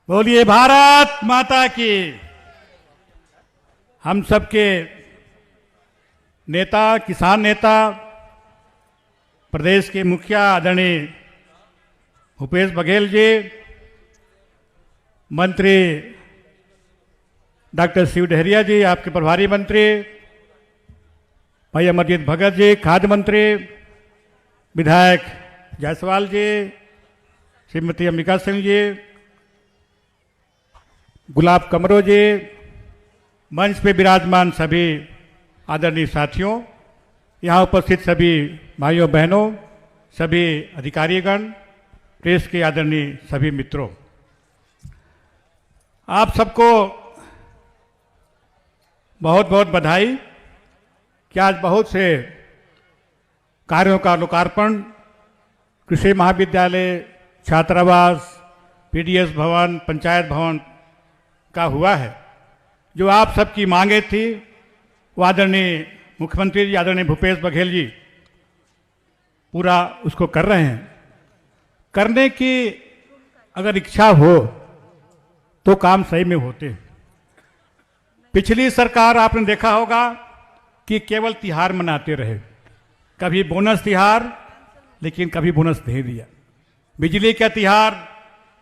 बोलिए भारत माता की। हम सबके नेता, किसान नेता, प्रदेश के मुखिया आदरणीय भूपेश बघेल जी, मंत्री डॉक्टर शिव डहरिया जी, आपके प्रभारी मंत्री भाई अमरजीत भगत जी, खाद्य मंत्री विधायक जायसवाल जी, श्रीमती अंबिका सिंह जी, गुलाब कमरो जी, मंच पे विराजमान सभी आदरणीय साथियों, यहाँ उपस्थित सभी भाइयों बहनों, सभी अधिकारीगण, प्रेस के आदरणीय सभी मित्रों, आप सबको बहुत बहुत बधाई कि आज बहुत से कार्यों का लोकार्पण कृषि महाविद्यालय, छात्रावास, पीडीएस भवन, पंचायत भवन का हुआ है। जो आप सबकी मांगे थी वो आदरणीय मुख्यमंत्री जी, आदरणीय भूपेश बघेल जी पूरा उसको कर रहे हैं। करने की अगर इच्छा हो तो काम सही में होते। पिछली सरकार आपने देखा होगा कि केवल तिहार मनाते रहे, कभी बोनस तिहार, लेकिन कभी बोनस नहीं दिया। बिजली का तिहार,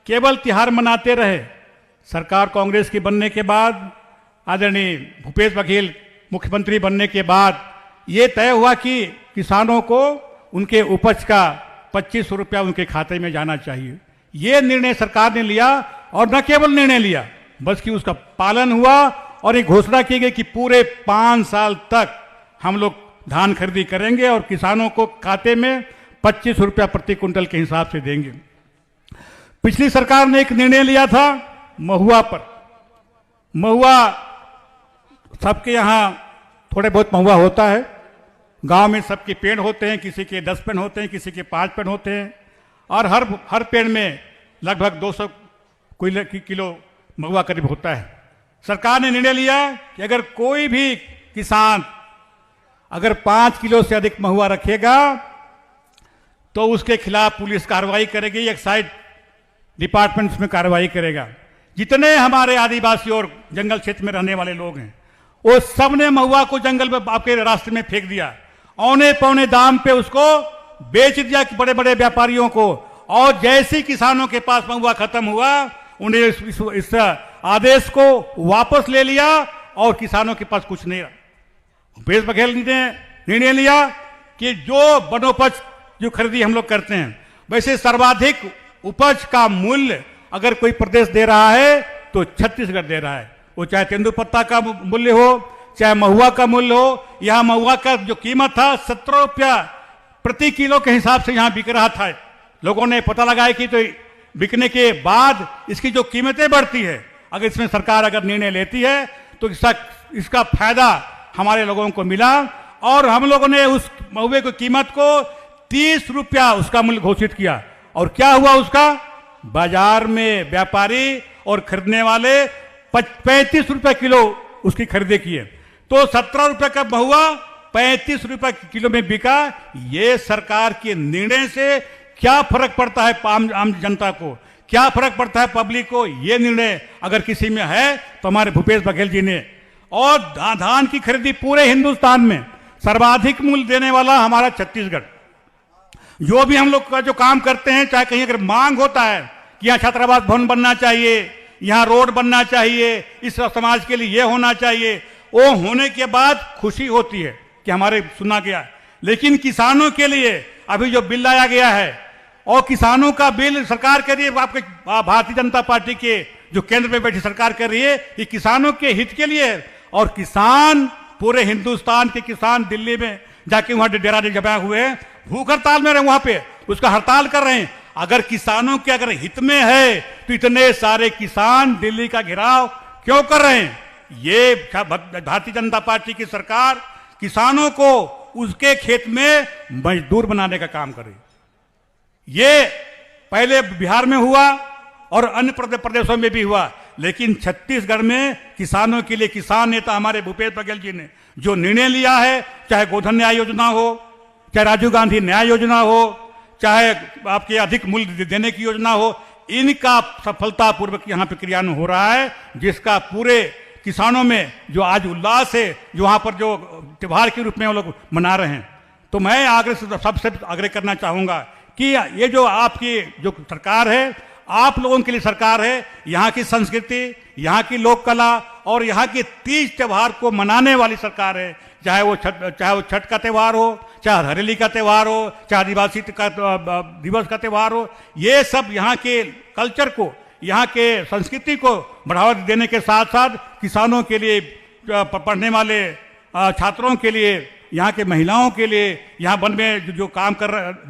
केवल तिहार मनाते रहे। सरकार कांग्रेस की बनने के बाद, आदरणीय भूपेश बघेल मुख्यमंत्री बनने के बाद ये तय हुआ कि किसानों को उनके उपज का 2500 रुपया उनके खाते में जाना चाहिए। ये निर्णय सरकार ने लिया, और न केवल निर्णय लिया बल्कि उसका पालन हुआ, और एक घोषणा की गई कि पूरे 5 साल तक हम लोग धान खरीदी करेंगे और किसानों को खाते में 2500 रुपया प्रति कुंटल के हिसाब से देंगे। पिछली सरकार ने एक निर्णय लिया था महुआ पर। महुआ सबके यहाँ थोड़े बहुत महुआ होता है, गांव में सबके पेड़ होते हैं, किसी के 10 पेड़ होते हैं, किसी के 5 पेड़ होते हैं, और हर पेड़ में लगभग 200 किलो महुआ करीब होता है। सरकार ने निर्णय लिया कि अगर कोई भी किसान अगर 5 किलो से अधिक महुआ रखेगा तो उसके खिलाफ पुलिस कार्रवाई करेगी, एक्साइज डिपार्टमेंट उसमें कार्रवाई करेगा। जितने हमारे आदिवासी और जंगल क्षेत्र में रहने वाले लोग हैं वो सब ने महुआ को जंगल में आपके रास्ते में फेंक दिया, औने पौने दाम पे उसको बेच दिया कि बड़े बड़े व्यापारियों को। और जैसे किसानों के पास महुआ खत्म हुआ, उन्हें इस आदेश को वापस ले लिया और किसानों के पास कुछ नहीं रहा। भूपेश बघेल ने निर्णय लिया कि जो वनोपज जो खरीदी हम लोग करते हैं, वैसे सर्वाधिक उपज का मूल्य अगर कोई प्रदेश दे रहा है तो छत्तीसगढ़ दे रहा है। वो चाहे तेंदुपत्ता का मूल्य हो, चाहे महुआ का मूल्य हो। यहाँ महुआ का जो कीमत था 17 रुपया प्रति किलो के हिसाब से यहाँ बिक रहा था। लोगों ने पता लगाया कि तो बिकने के बाद इसकी जो कीमतें बढ़ती है, अगर इसमें सरकार अगर निर्णय लेती है तो इसका फायदा हमारे लोगों को मिला, और हम लोगों ने उस महुए की कीमत को 30 रुपया उसका मूल्य घोषित किया। और क्या हुआ, उसका बाजार में व्यापारी और खरीदने वाले 35 रुपये किलो उसकी खरीदी किए, तो 17 रुपये का महुआ 35 रुपये किलो में बिका। ये सरकार के निर्णय से क्या फर्क पड़ता है आम जनता को, क्या फर्क पड़ता है पब्लिक को, ये निर्णय अगर किसी में है तो हमारे भूपेश बघेल जी ने। और धान की खरीदी पूरे हिंदुस्तान में सर्वाधिक मूल्य देने वाला हमारा छत्तीसगढ़। जो भी हम लोग का जो काम करते हैं, चाहे कहीं अगर मांग होता है कि यहाँ छात्रावास भवन बनना चाहिए, यहाँ रोड बनना चाहिए, इस समाज के लिए ये होना चाहिए, वो होने के बाद खुशी होती है कि हमारे सुना गया। लेकिन किसानों के लिए अभी जो बिल लाया गया है, और किसानों का बिल सरकार कर रही है, आपके भारतीय जनता पार्टी के जो केंद्र में बैठी सरकार कर रही है, ये किसानों के हित के लिए है। और किसान, पूरे हिंदुस्तान के किसान दिल्ली में जाके वहां डेरा जमाए हुए हैं, भूख हड़ताल में रहे, वहां पे उसका हड़ताल कर रहे हैं। अगर किसानों के अगर हित में है तो इतने सारे किसान दिल्ली का घेराव क्यों कर रहे हैं? ये भारतीय जनता पार्टी की सरकार किसानों को उसके खेत में मजदूर बनाने का काम कर रही है। ये पहले बिहार में हुआ और अन्य प्रदेशों में भी हुआ, लेकिन छत्तीसगढ़ में किसानों के लिए किसान नेता हमारे भूपेश बघेल जी ने जो निर्णय लिया है, चाहे गोधन न्याय योजना हो, चाहे राजीव गांधी न्याय योजना हो, चाहे आपके अधिक मूल्य देने की योजना हो, इनका सफलतापूर्वक यहाँ पे क्रियान्वयन हो रहा है, जिसका पूरे किसानों में जो आज उल्लास है, जो वहाँ पर जो त्योहार के रूप में वो लोग मना रहे हैं। तो मैं आग्रह से सबसे आग्रह करना चाहूँगा कि ये जो आपकी जो सरकार है, आप लोगों के लिए सरकार है, यहाँ की संस्कृति, यहाँ की लोक कला और यहाँ की तीज त्योहार को मनाने वाली सरकार है। चाहे वो छठ का त्यौहार हो, चाहे हरेली का त्यौहार हो, चाहे आदिवासी का दिवस का त्यौहार हो, ये सब यहाँ के कल्चर को, यहाँ के संस्कृति को बढ़ावा देने के साथ साथ किसानों के लिए, पढ़ने वाले छात्रों के लिए, यहाँ के महिलाओं के लिए, यहाँ वन में जो काम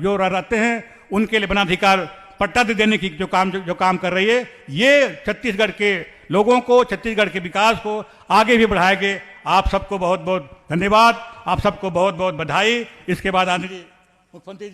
जो रहते हैं उनके लिए वनाधिकार पट्टा देने की जो काम कर रही है, ये छत्तीसगढ़ के लोगों को, छत्तीसगढ़ के विकास को आगे भी बढ़ाएंगे। आप सबको बहुत बहुत धन्यवाद, आप सबको बहुत बहुत बधाई। इसके बाद आदरणीय मुख्यमंत्री